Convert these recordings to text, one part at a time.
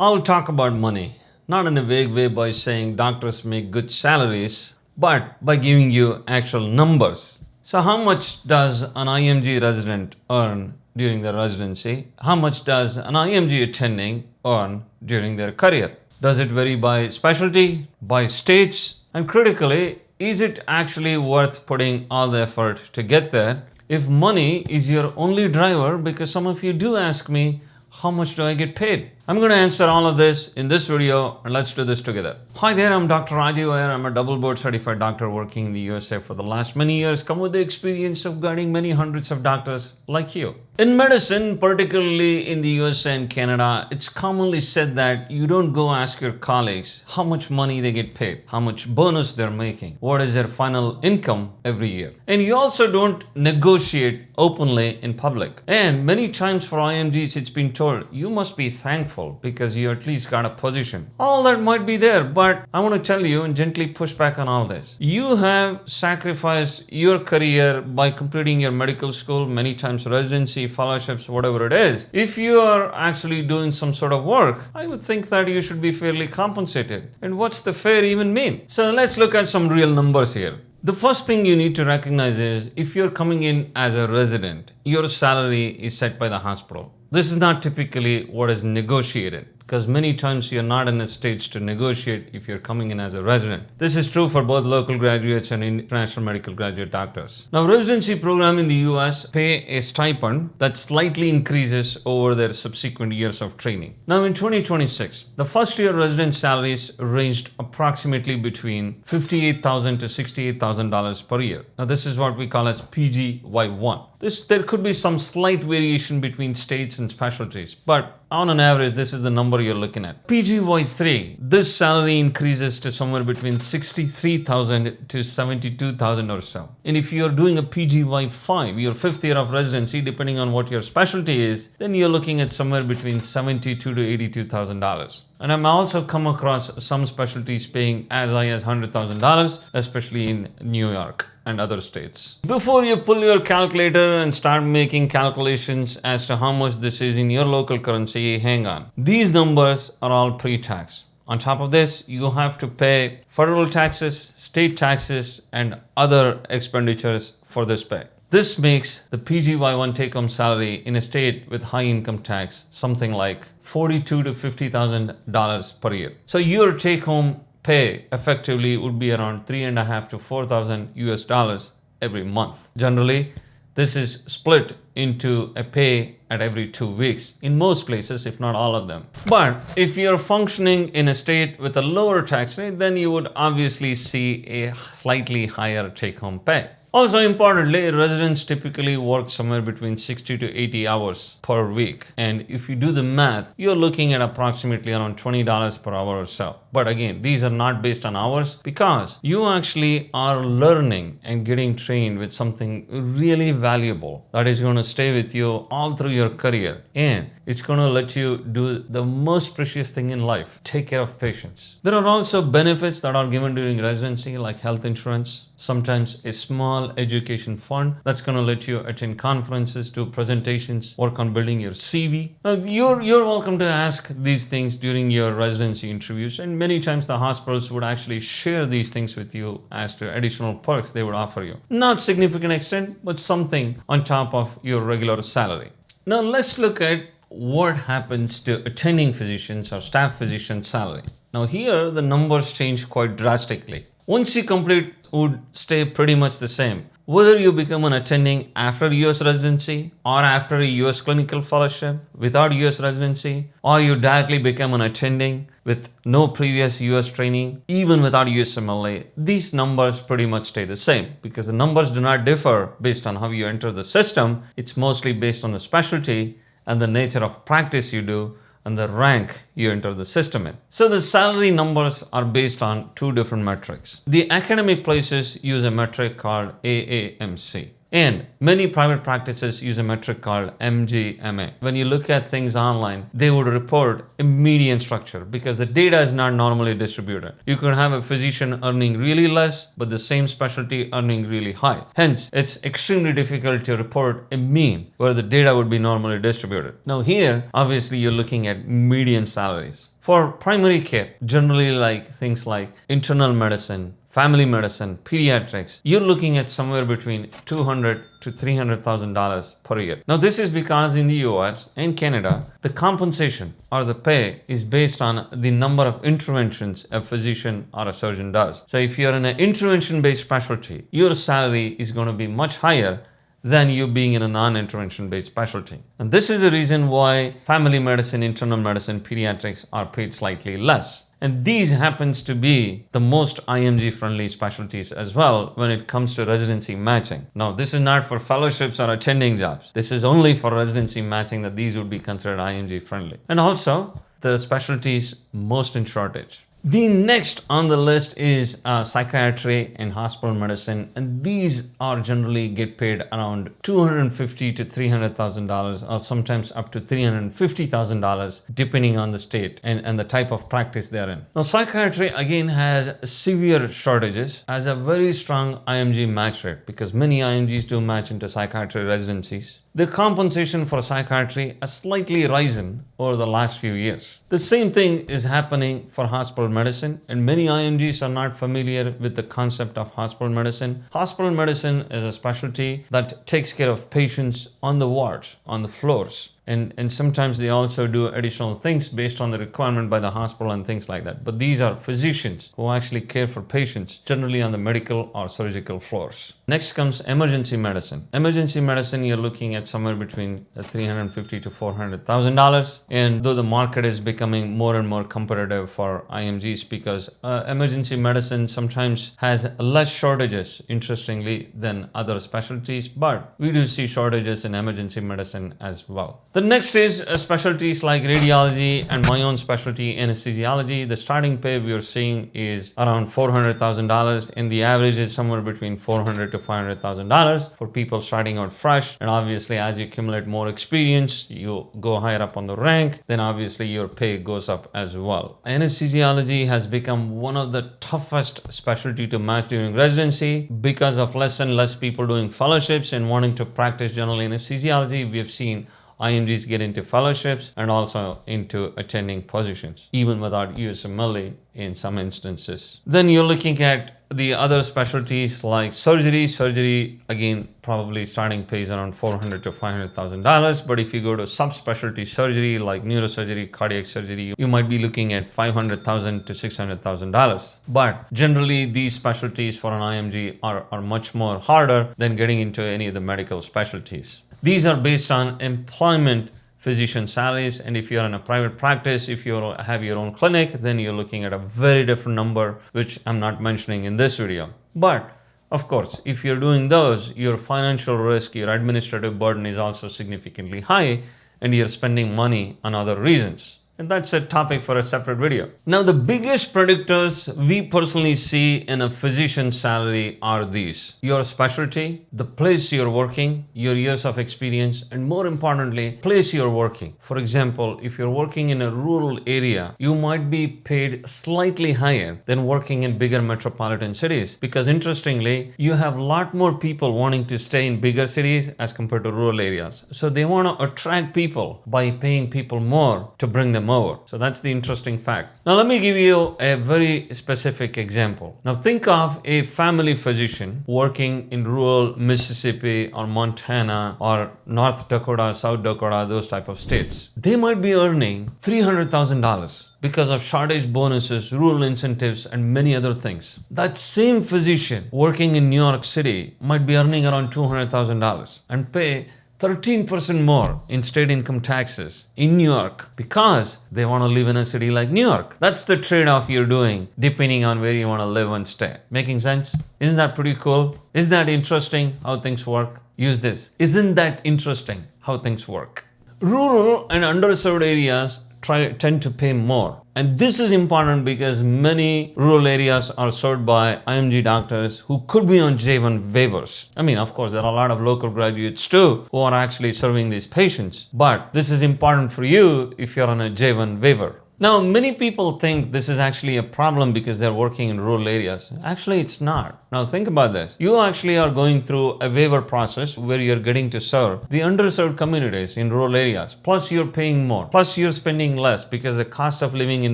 I'll talk about money, not in a vague way by saying doctors make good salaries, but by giving you actual numbers. So, how much does an IMG resident earn during their residency? How much does an IMG attending earn during their career? Does it vary by specialty, by states? And critically, is it actually worth putting all the effort to get there? If money is your only driver, because some of you do ask me, how much do I get paid? I'm going to answer all of this in this video, and let's do this together. Hi there, I'm Dr. Rajiv Iyer. I'm a double board certified doctor working in the USA for the last many years, come with the experience of guiding many hundreds of doctors like you. In medicine, particularly in the USA and Canada, it's commonly said that you don't go ask your colleagues how much money they get paid, how much bonus they're making, what is their final income every year. And you also don't negotiate openly in public. And many times for IMGs, it's been told, you must be thankful because you at least got a position. All that might be there, but I want to tell you and gently push back on all this. You have sacrificed your career by completing your medical school, many times residency, fellowships, whatever it is. If you are actually doing some sort of work, I would think that you should be fairly compensated. And what's the fair even mean? So let's look at some real numbers here. The first thing you need to recognize is if you're coming in as a resident, your salary is set by the hospital. This is not typically what is negotiated because many times you're not in a stage to negotiate if you're coming in as a resident. This is true for both local graduates and international medical graduate doctors. Now, residency program in the US pay a stipend that slightly increases over their subsequent years of training. Now, in 2026, the first year resident salaries ranged approximately between $58,000 to $68,000 per year. Now, this is what we call as PGY1. There could be some slight variation between states and specialties, but on an average, this is the number you're looking at. PGY3, this salary increases to somewhere between $63,000 to $72,000 or so. And if you're doing a PGY5, your fifth year of residency, depending on what your specialty is, then you're looking at somewhere between $72,000 to $82,000. And I'm also come across some specialties paying as high as $100,000, especially in New York and other states. Before you pull your calculator and start making calculations as to how much this is in your local currency, hang on. These numbers are all pre-tax. On top of this, you have to pay federal taxes, state taxes, and other expenditures for this pay. This makes the PGY1 take-home salary in a state with high income tax something like $42,000 to $50,000 per year. So your take-home pay effectively would be around $3,500 to $4,000 US every month. Generally, this is split into a pay at every 2 weeks in most places, if not all of them. But if you're functioning in a state with a lower tax rate, then you would obviously see a slightly higher take-home pay. Also importantly, residents typically work somewhere between 60 to 80 hours per week. And if you do the math, you're looking at approximately around $20 per hour or so. But again, these are not based on hours because you actually are learning and getting trained with something really valuable that is going to stay with you all through your career. And it's going to let you do the most precious thing in life, take care of patients. There are also benefits that are given during residency like health insurance, sometimes a small education fund that's going to let you attend conferences, do presentations, work on building your CV. Now, you're welcome to ask these things during your residency interviews, and many times the hospitals would actually share these things with you as to additional perks they would offer you. Not significant extent, but something on top of your regular salary. Now let's look at what happens to attending physicians or staff physician salary. Now here the numbers change quite drastically. Once you complete, would stay pretty much the same. Whether you become an attending after US residency or after a US clinical fellowship without US residency, or you directly become an attending with no previous US training, even without USMLA, these numbers pretty much stay the same because the numbers do not differ based on how you enter the system. It's mostly based on the specialty and the nature of practice you do and the rank you enter the system in. So the salary numbers are based on two different metrics. The academic places use a metric called AAMC. And many private practices use a metric called MGMA. When you look at things online, they would report a median structure because the data is not normally distributed. You could have a physician earning really less, but the same specialty earning really high. Hence, it's extremely difficult to report a mean where the data would be normally distributed. Now here, obviously you're looking at median salaries. For primary care, generally like things like internal medicine, family medicine, pediatrics, you're looking at somewhere between $200,000 to $300,000 per year. Now this is because in the US and Canada, the compensation or the pay is based on the number of interventions a physician or a surgeon does. So if you're in an intervention-based specialty, your salary is going to be much higher than you being in a non-intervention based specialty. And this is the reason why family medicine, internal medicine, pediatrics are paid slightly less. And these happens to be the most IMG friendly specialties as well when it comes to residency matching. Now, this is not for fellowships or attending jobs. This is only for residency matching that these would be considered IMG friendly. And also the specialties most in shortage. The next on the list is psychiatry and hospital medicine, and these are generally get paid around $250,000 to $300,000, or sometimes up to $350,000, depending on the state and the type of practice they're in. Now, psychiatry again has severe shortages, has a very strong IMG match rate because many IMGs do match into psychiatry residencies. The compensation for psychiatry has slightly risen over the last few years. The same thing is happening for hospital medicine, and many IMGs are not familiar with the concept of hospital medicine. Hospital medicine is a specialty that takes care of patients on the wards, on the floors. And sometimes they also do additional things based on the requirement by the hospital and things like that. But these are physicians who actually care for patients, generally on the medical or surgical floors. Next comes emergency medicine. Emergency medicine, you're looking at somewhere between $350,000 to $400,000. And though the market is becoming more and more competitive for IMGs because emergency medicine sometimes has less shortages, interestingly, than other specialties. But we do see shortages in emergency medicine as well. The next is specialties like radiology and my own specialty, anesthesiology. The starting pay we are seeing is around $400,000, and the average is somewhere between $400,000 to $500,000 for people starting out fresh. And obviously, as you accumulate more experience, you go higher up on the rank, then obviously your pay goes up as well. Anesthesiology has become one of the toughest specialty to match during residency because of less and less people doing fellowships and wanting to practice general anesthesiology. We have seen IMGs get into fellowships and also into attending positions, even without USMLE in some instances. Then you're looking at the other specialties like surgery. Surgery, again, probably starting pays around $400,000 to $500,000. But if you go to subspecialty surgery like neurosurgery, cardiac surgery, you might be looking at $500,000 to $600,000. But generally, these specialties for an IMG are much more harder than getting into any of the medical specialties. These are based on employment physician salaries, and if you're in a private practice, if you have your own clinic, then you're looking at a very different number, which I'm not mentioning in this video. But of course, if you're doing those, your financial risk, your administrative burden is also significantly high, and you're spending money on other reasons. And that's a topic for a separate video. Now, the biggest predictors we personally see in a physician's salary are these: your specialty, the place you're working, your years of experience, and more importantly, place you're working. For example, if you're working in a rural area, you might be paid slightly higher than working in bigger metropolitan cities, because interestingly, you have a lot more people wanting to stay in bigger cities as compared to rural areas. So they want to attract people by paying people more to bring them over. So that's the interesting fact. Now let me give you a very specific example. Now think of a family physician working in rural Mississippi or Montana or North Dakota, South Dakota, those type of states. They might be earning $300,000 because of shortage bonuses, rural incentives, and many other things. That same physician working in New York City might be earning around $200,000 and pay 13% more in state income taxes in New York because they want to live in a city like New York. That's the trade-off you're doing depending on where you want to live and stay. Making sense? Isn't that pretty cool? Isn't that interesting how things work? Use this. Isn't that interesting how things work? Rural and underserved areas tend to pay more. And this is important because many rural areas are served by IMG doctors who could be on J1 waivers. I mean, of course, there are a lot of local graduates too who are actually serving these patients. But this is important for you if you're on a J1 waiver. Now, many people think this is actually a problem because they're working in rural areas. Actually, it's not. Now, think about this. You actually are going through a waiver process where you're getting to serve the underserved communities in rural areas. Plus, you're paying more. Plus, you're spending less because the cost of living in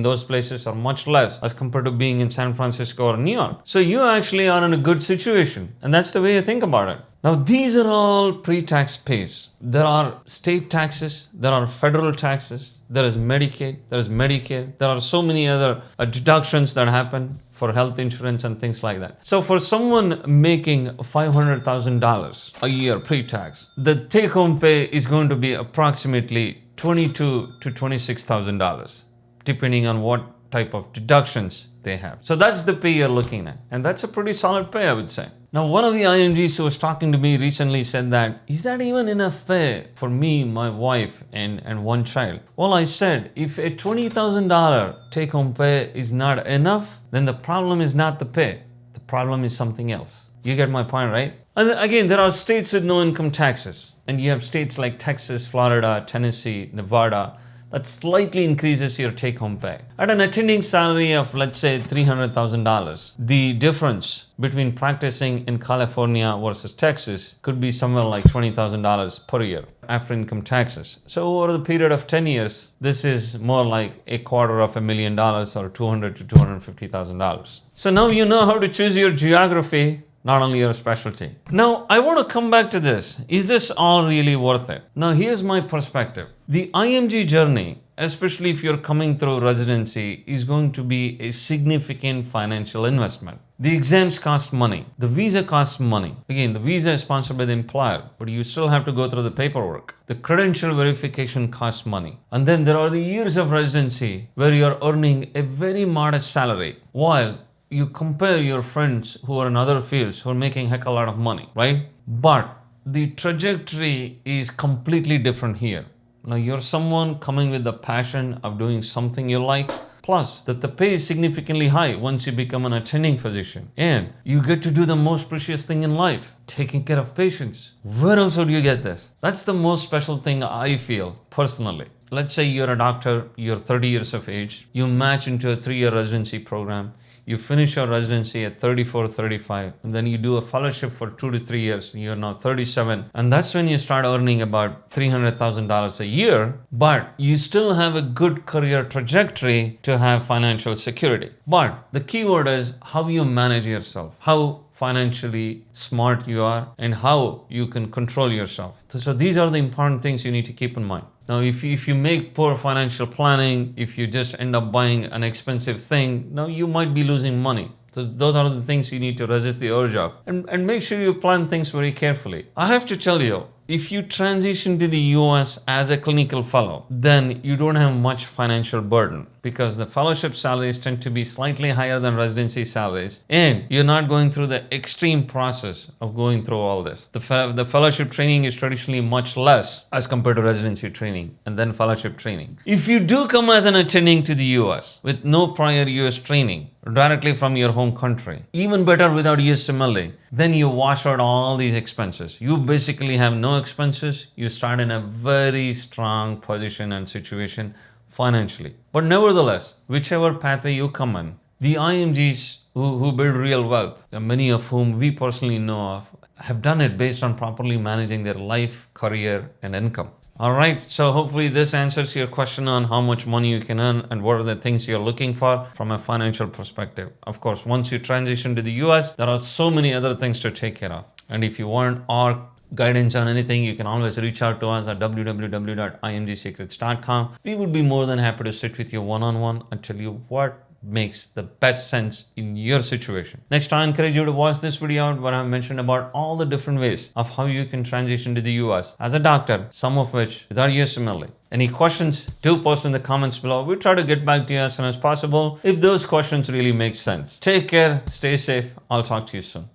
those places are much less as compared to being in San Francisco or New York. So, you actually are in a good situation. And that's the way you think about it. Now, these are all pre-tax pays. There are state taxes, there are federal taxes, there is Medicaid, there is Medicare, there are so many other deductions that happen for health insurance and things like that. So for someone making $500,000 a year pre-tax, the take-home pay is going to be approximately $22,000 to $26,000, depending on what type of deductions they have. So that's the pay you're looking at. And that's a pretty solid pay, I would say. Now, one of the IMGs who was talking to me recently said that, is that even enough pay for me, my wife, and one child? Well, I said, if a $20,000 take-home pay is not enough, then the problem is not the pay. The problem is something else. You get my point, right? And again, there are states with no income taxes. And you have states like Texas, Florida, Tennessee, Nevada, that slightly increases your take-home pay. At an attending salary of, let's say, $300,000, the difference between practicing in California versus Texas could be somewhere like $20,000 per year after income taxes. So over the period of 10 years, this is more like $250,000 or $200,000 to $250,000. So now you know how to choose your geography, not only your specialty. Now, I want to come back to this. Is this all really worth it? Now, here's my perspective. The IMG journey, especially if you're coming through residency, is going to be a significant financial investment. The exams cost money. The visa costs money. Again, the visa is sponsored by the employer, but you still have to go through the paperwork. The credential verification costs money. And then there are the years of residency where you're earning a very modest salary, while you compare your friends who are in other fields who are making heck a lot of money, right? But the trajectory is completely different here. Now, you're someone coming with the passion of doing something you like, plus that the pay is significantly high once you become an attending physician. And you get to do the most precious thing in life, taking care of patients. Where else would you get this? That's the most special thing I feel personally. Let's say you're a doctor, you're 30 years of age, you match into a 3-year residency program. You finish your residency at 34, 35, and then you do a fellowship for 2 to 3 years. You're now 37. And that's when you start earning about $300,000 a year, but you still have a good career trajectory to have financial security. But the key word is how you manage yourself, how financially smart you are, and how you can control yourself. So these are the important things you need to keep in mind. Now, if you make poor financial planning, if you just end up buying an expensive thing, now you might be losing money. So those are the things you need to resist the urge of. And make sure you plan things very carefully. I have to tell you, if you transition to the US as a clinical fellow, then you don't have much financial burden because the fellowship salaries tend to be slightly higher than residency salaries, and you're not going through the extreme process of going through all this. The fellowship training is traditionally much less as compared to residency training and then fellowship training. If you do come as an attending to the US with no prior US training, directly from your home country, even better without USMLE, then you wash out all these expenses. You basically have no expenses. You start in a very strong position and situation financially. But nevertheless, whichever pathway you come in, the IMGs who build real wealth, many of whom we personally know of, have done it based on properly managing their life, career, and income. All right, so hopefully this answers your question on how much money you can earn and what are the things you're looking for from a financial perspective. Of course, once you transition to the US, there are so many other things to take care of. And if you want our guidance on anything, you can always reach out to us at www.imgsecrets.com. We would be more than happy to sit with you one-on-one and tell you what makes the best sense in your situation. Next, I encourage you to watch this video out where I mentioned about all the different ways of how you can transition to the US as a doctor, some of which without USMLE. Any questions, do post in the comments below. We'll try to get back to you as soon as possible if those questions really make sense. Take care, stay safe. I'll talk to you soon.